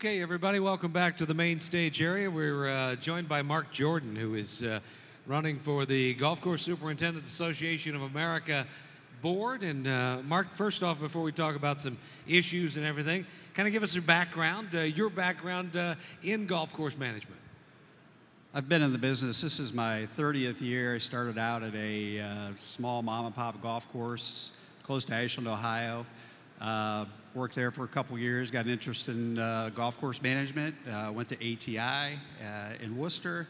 Okay, everybody, welcome back to the main stage area. We're joined by Mark Jordan, who is running for the Golf Course Superintendents Association of America board. And Mark, first off, before we talk about some issues and everything, kind of give us your background in golf course management. I've been in the business. This is my 30th year. I started out at a small mom-and-pop golf course close to Ashland, Ohio. Worked there for a couple years, got an interest in golf course management, went to ATI in Worcester,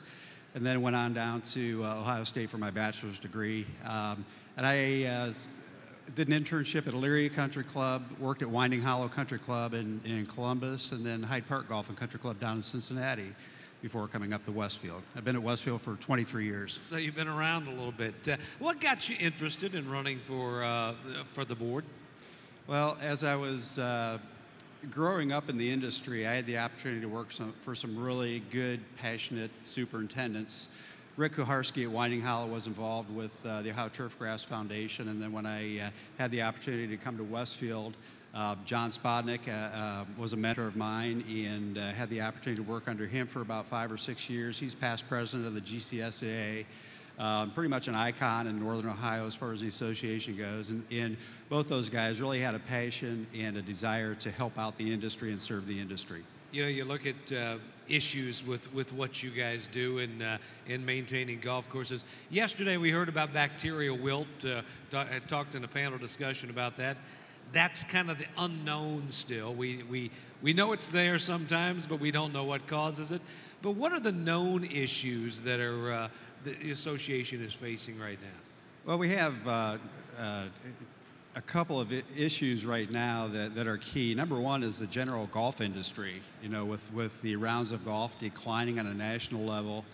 and then went on down to Ohio State for my bachelor's degree. And I did an internship at Elyria Country Club, worked at Winding Hollow Country Club in Columbus, and then Hyde Park Golf and Country Club down in Cincinnati before coming up to Westfield. I've been at Westfield for 23 years. So you've been around a little bit. What got you interested in running for the board? Well, as I was growing up in the industry, I had the opportunity to work for some really good, passionate superintendents. Rick Kuharski at Winding Hollow was involved with the Ohio Turfgrass Foundation, and then when I had the opportunity to come to Westfield, John Spodnik was a mentor of mine, and had the opportunity to work under him for about 5 or 6 years. He's past president of the GCSAA. Pretty much an icon in Northern Ohio as far as the association goes. And both those guys really had a passion and a desire to help out the industry and serve the industry. You know, you look at issues with what you guys do in maintaining golf courses. Yesterday we heard about bacterial wilt. I talked in a panel discussion about that. That's kind of the unknown still. We know it's there sometimes, but we don't know what causes it. But what are the known issues that are the association is facing right now? Well, we have a couple of issues right now that are key. Number one is the general golf industry. You know, with the rounds of golf declining on a national level,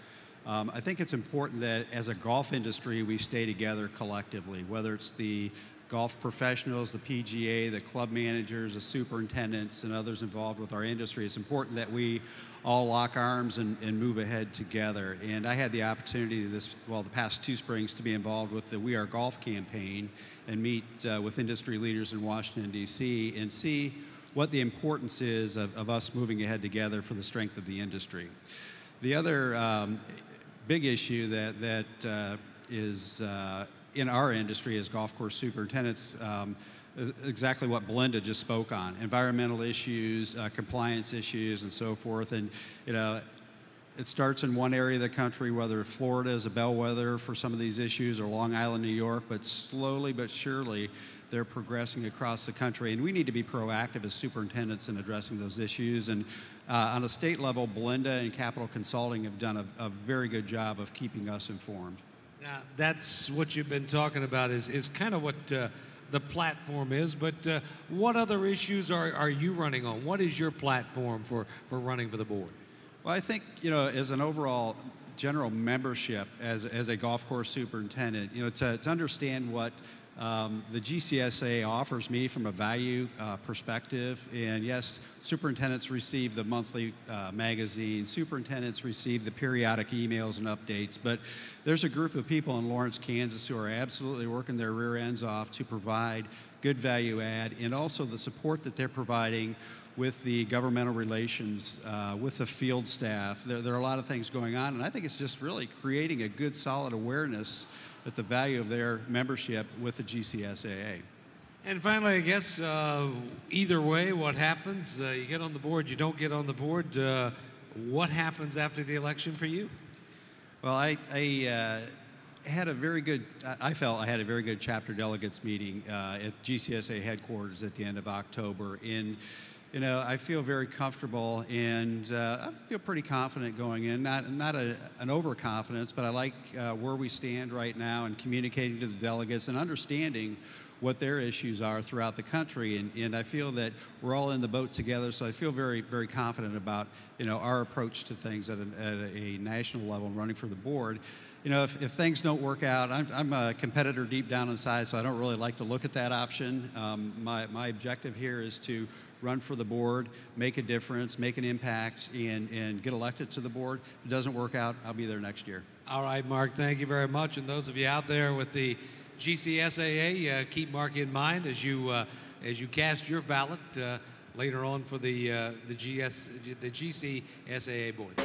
I think it's important that as a golf industry we stay together collectively, whether it's the golf professionals, the PGA, the club managers, the superintendents, and others involved with our industry. It's important that we all lock arms and move ahead together. And I had the opportunity the past 2 springs to be involved with the We Are Golf campaign and meet with industry leaders in Washington, D.C. and see what the importance is of us moving ahead together for the strength of the industry. The other big issue that is in our industry as golf course superintendents, exactly what Belinda just spoke on: environmental issues, compliance issues, and so forth. And you know, it starts in one area of the country, whether Florida is a bellwether for some of these issues, or Long Island, New York, but slowly but surely they're progressing across the country, and we need to be proactive as superintendents in addressing those issues. And on a state level, Belinda and Capital Consulting have done a very good job of keeping us informed. Now, that's what you've been talking about is kind of what the platform is, but what other issues are you running on? What is your platform for running for the board? Well, I think, you know, as an overall general membership as a golf course superintendent, you know, to understand what the GCSAA offers me from a value perspective. And yes, superintendents receive the monthly magazine, superintendents receive the periodic emails and updates, but there's a group of people in Lawrence, Kansas who are absolutely working their rear ends off to provide good value add, and also the support that they're providing with the governmental relations, with the field staff. There are a lot of things going on, and I think it's just really creating a good, solid awareness at the value of their membership with the GCSAA. And finally, I guess, either way, what happens? You get on the board, you don't get on the board. What happens after the election for you? Well, I had a very good, I felt I had a very good chapter delegates meeting at GCSAA headquarters at the end of October. And you know, I feel very comfortable, and I feel pretty confident going in. Not an overconfidence, but I like where we stand right now and communicating to the delegates and understanding what their issues are throughout the country. And I feel that we're all in the boat together, so I feel very, very confident about, you know, our approach to things at a national level and running for the board. You know, if things don't work out, I'm a competitor deep down inside, so I don't really like to look at that option. My objective here is to run for the board, make a difference, make an impact, and get elected to the board. If it doesn't work out, I'll be there next year. All right, Mark, thank you very much. And those of you out there with the GCSAA, keep Mark in mind as you cast your ballot. later on for the GCSAA board.